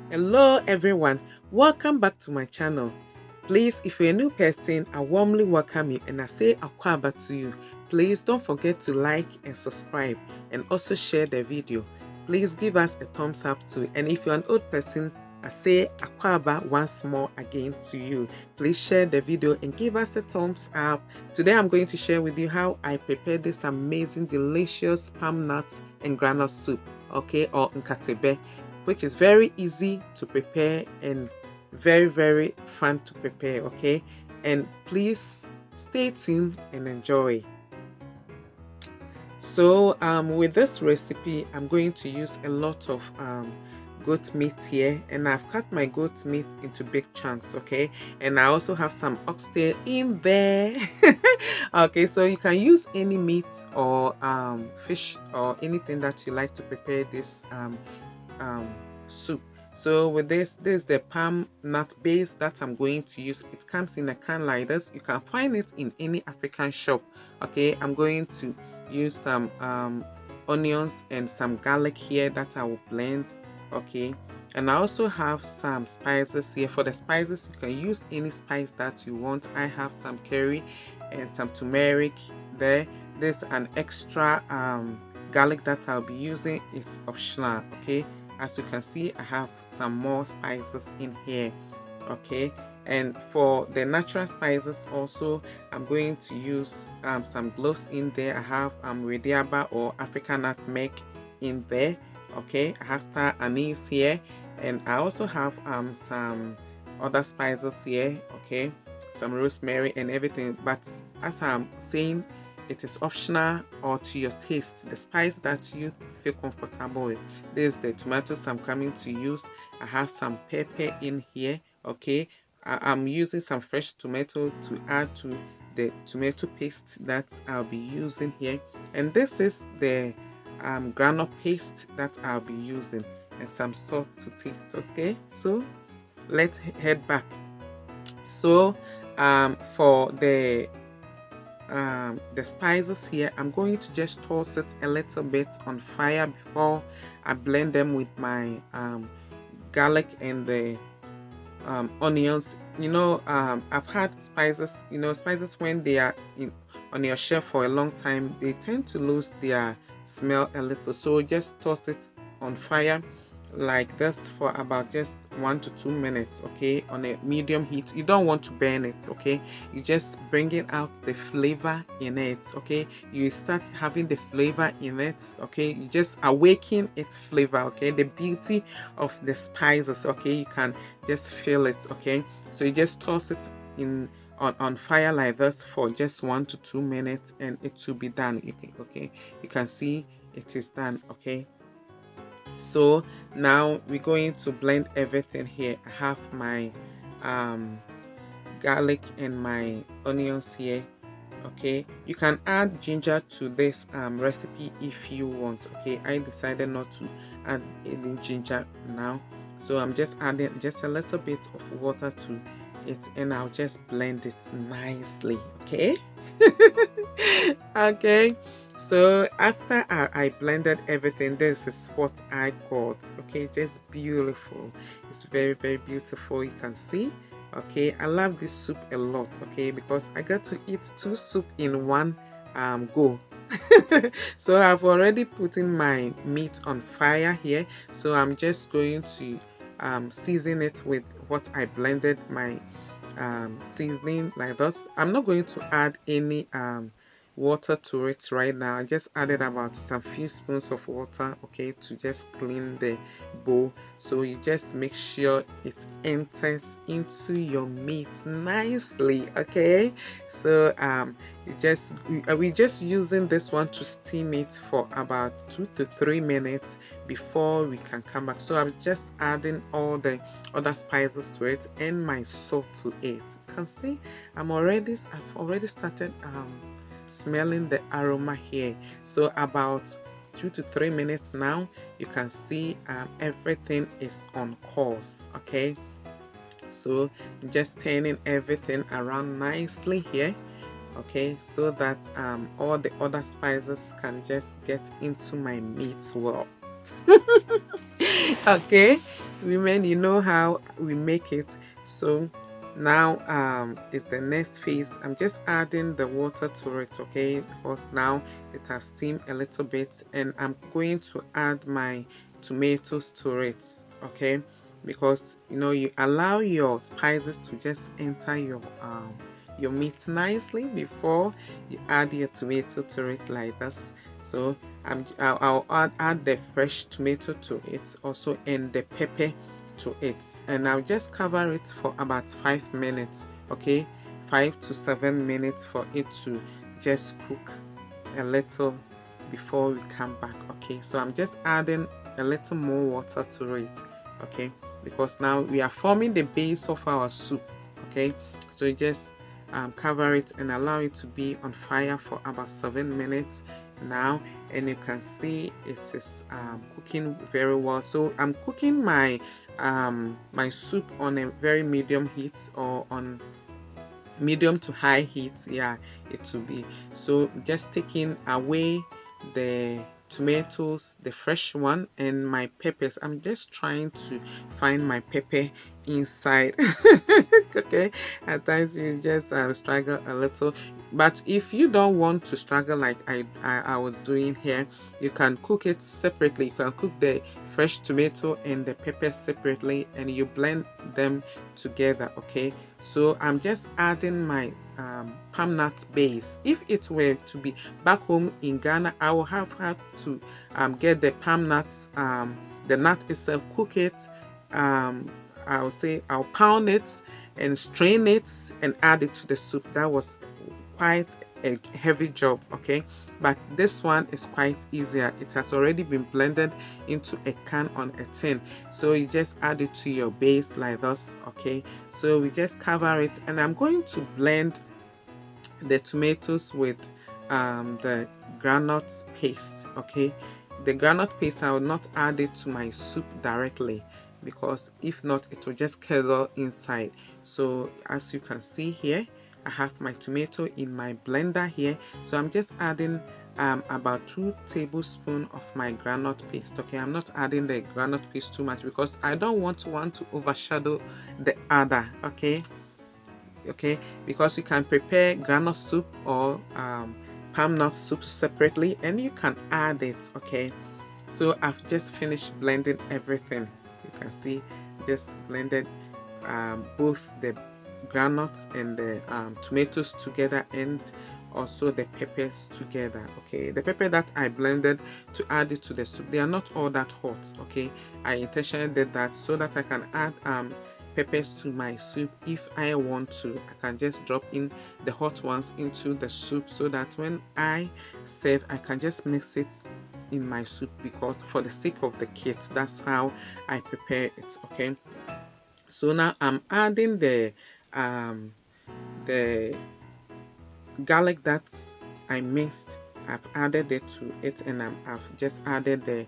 Hello everyone, welcome back to my channel. Please, if you're a new person, I warmly welcome you and I say Akwaba to you. Please don't forget to like and subscribe and also share the video. Please give us a thumbs up too. And if you're an old person, I say Akwaba once more again to you. Please share the video and give us a thumbs up. Today I'm going to share with you how I prepare this amazing delicious palm nuts and groundnut soup, okay, or Nkatebe, which is very easy to prepare and very fun to prepare, okay. And please stay tuned and enjoy. So with this recipe I'm going to use a lot of goat meat here, and I've cut my goat meat into big chunks, okay. And I also have some oxtail in there. Okay, so you can use any meat or fish or anything that you like to prepare this um, soup. So with this is the palm nut base that I'm going to use. It comes in a can like this. You can find it in any African shop. Okay, I'm going to use some onions and some garlic here that I will blend. Okay, and I also have some spices here. For the spices, you can use any spice that you want. I have some curry and some turmeric there. There's an extra garlic that I'll be using is optional. Okay, as you can see, I have some more spices in here. Okay, and for the natural spices also, I'm going to use some cloves in there. I have rediaba or African nutmeg in there. Okay, I have star anise here, and I also have some other spices here. Okay, some rosemary and everything, but as I'm saying, it is optional or to your taste, the spice that you feel comfortable with. This is the tomatoes I'm coming to use. I have some pepper in here. Okay, I'm using some fresh tomato to add to the tomato paste that I'll be using here. And this is the groundnut paste that I'll be using, and some salt to taste. Okay, so let's head back. So for the spices here, I'm going to just toss it a little bit on fire before I blend them with my garlic and the onions. I've had spices, spices when they are in on your shelf for a long time, they tend to lose their smell a little. So just toss it on fire like this for about just 1 to 2 minutes, okay, on a medium heat. You don't want to burn it, okay. You just bringing out the flavor in it, okay. You start having the flavor in it, okay. You just awaken its flavor, okay, the beauty of the spices, okay. You can just feel it, okay. So you just toss it in on fire like this for just 1 to 2 minutes and it will be done. Okay, you can see it is done, okay. So now we're going to blend everything here. I have my um garlic and my onions here. Okay, you can add ginger to this recipe if you want. Okay, I decided not to add any ginger now, so I'm just adding just a little bit of water to it, and I'll just blend it nicely. Okay. Okay, so after I blended everything, this is what I got. Okay, just beautiful. It's very beautiful. You can see. Okay, I love this soup a lot. Okay, because I got to eat two soup in one go. So I've already put in my meat on fire here, so I'm just going to season it with what I blended my seasoning like this. I'm not going to add any water to it right now. I just added about some few spoons of water, okay, to just clean the bowl. So you just make sure it enters into your meat nicely, okay. So we just using this one to steam it for about 2 to 3 minutes before we can come back. So I'm just adding all the other spices to it and my salt to it. You can see I've already started smelling the aroma here. So about 2 to 3 minutes now, you can see everything is on course, okay. So just turning everything around nicely here, okay, so that all the other spices can just get into my meat well. Okay, women, you know how we make it. So now is the next phase. I'm just adding the water to it, okay, because now it has steamed a little bit, and I'm going to add my tomatoes to it, okay, because you know you allow your spices to just enter your meat nicely before you add your tomato to it like this. So I'll add the fresh tomato to it also, and the pepper to it, and I'll just cover it for about 5 minutes, okay, 5 to 7 minutes for it to just cook a little before we come back. Okay, so I'm just adding a little more water to it, okay, because now we are forming the base of our soup. Okay, so just cover it and allow it to be on fire for about 7 minutes now, and you can see it is cooking very well. So I'm cooking my soup on a very medium heat, or on medium to high heat. Yeah, it will be. So just taking away the tomatoes, the fresh one, and my peppers. I'm just trying to find my pepper inside. Okay, at times you just struggle a little, but if you don't want to struggle like I was doing here, you can cook it separately. You can cook the fresh tomato and the pepper separately, and you blend them together. Okay, so I'm just adding my palm nut base. If it were to be back home in Ghana, I will have had to get the palm nuts, the nut itself, cook it. I'll say I'll pound it and strain it and add it to the soup. That was quite a heavy job, okay, but this one is quite easier. It has already been blended into a can on a tin, so you just add it to your base like this. Okay, so we just cover it, and I'm going to blend the tomatoes with the groundnut paste. Okay, the groundnut paste, I will not add it to my soup directly, because if not it will just curdle inside. So as you can see here, I have my tomato in my blender here, so I'm just adding about 2 tablespoons of my groundnut paste. Okay, I'm not adding the groundnut paste too much because I don't want one to overshadow the other. Okay, because you can prepare groundnut soup or palm nut soup separately, and you can add it. Okay, so I've just finished blending everything. You can see, just blended both the groundnuts and the tomatoes together, and also the peppers together. Okay, the pepper that I blended to add it to the soup, they are not all that hot. Okay, I intentionally did that so that I can add peppers to my soup if I want to. I can just drop in the hot ones into the soup, so that when I serve, I can just mix it in my soup, because for the sake of the kids, that's how I prepare it. Okay, so now I'm adding um the garlic that I mixed. I've added it to it, and I've just added the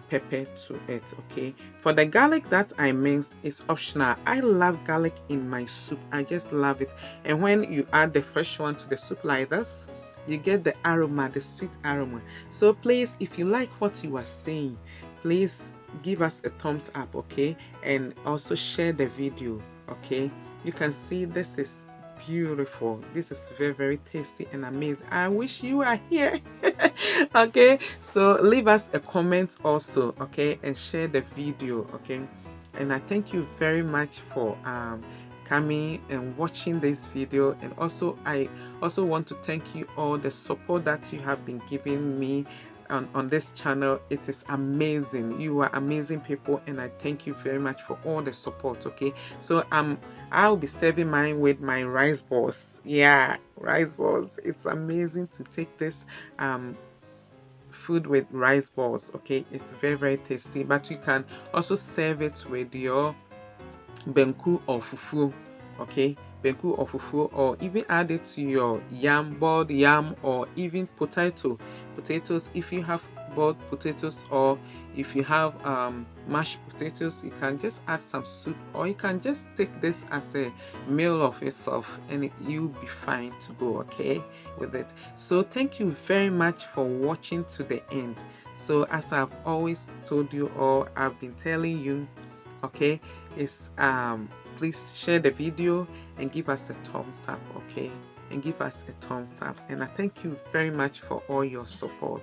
pepper to it. Okay, for the garlic that I mixed is optional. I love garlic in my soup. I just love it. And when you add the fresh one to the soup like this, you get the aroma, the sweet aroma. So please, if you like what you are saying, please give us a thumbs up. Okay, and also share the video. Okay, you can see this is beautiful. This is very, very tasty and amazing. I wish you were here. Okay, so leave us a comment also. Okay, and share the video. Okay, and I thank you very much for coming and watching this video. And also I also want to thank you all the support that you have been giving me on this channel. It is amazing. You are amazing people, and I thank you very much for all the support. Okay, so I'll be serving mine with my rice balls. Yeah, rice balls. It's amazing to take this food with rice balls. Okay, it's very, very tasty, but you can also serve it with your benku or fufu. Okay, benku or fufu, or even add it to your yam, boiled yam, or even potatoes. If you have boiled potatoes, or if you have mashed potatoes, you can just add some soup, or you can just take this as a meal of itself, and you'll be fine to go. Okay, with it. So thank you very much for watching to the end. So as I've always told you, or I've been telling you, okay, is please share the video and give us a thumbs up, okay, and give us a thumbs up. And I thank you very much for all your support.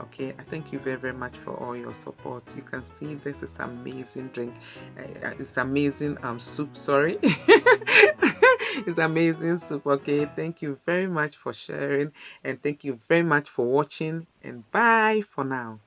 Okay, I thank you very much for all your support. You can see this is amazing drink. It's amazing soup, sorry. It's amazing soup. Okay, thank you very much for sharing, and thank you very much for watching, and bye for now.